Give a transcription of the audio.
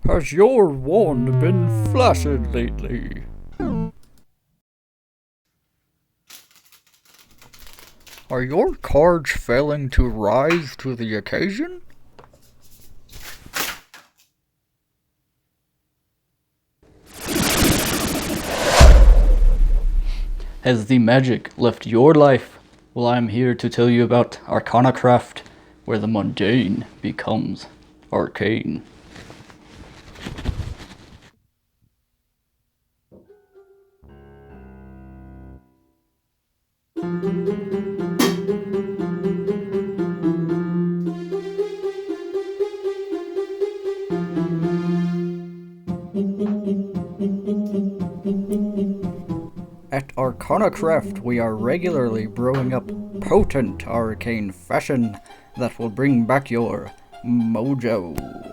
Has your wand been flaccid lately? Are your cards failing to rise to the occasion? Has the magic left your life? Well, I'm here to tell you about Arcana Craft, where the mundane becomes arcane. At Arcana Craft, we are regularly brewing up potent arcane fashion that will bring back your mojo.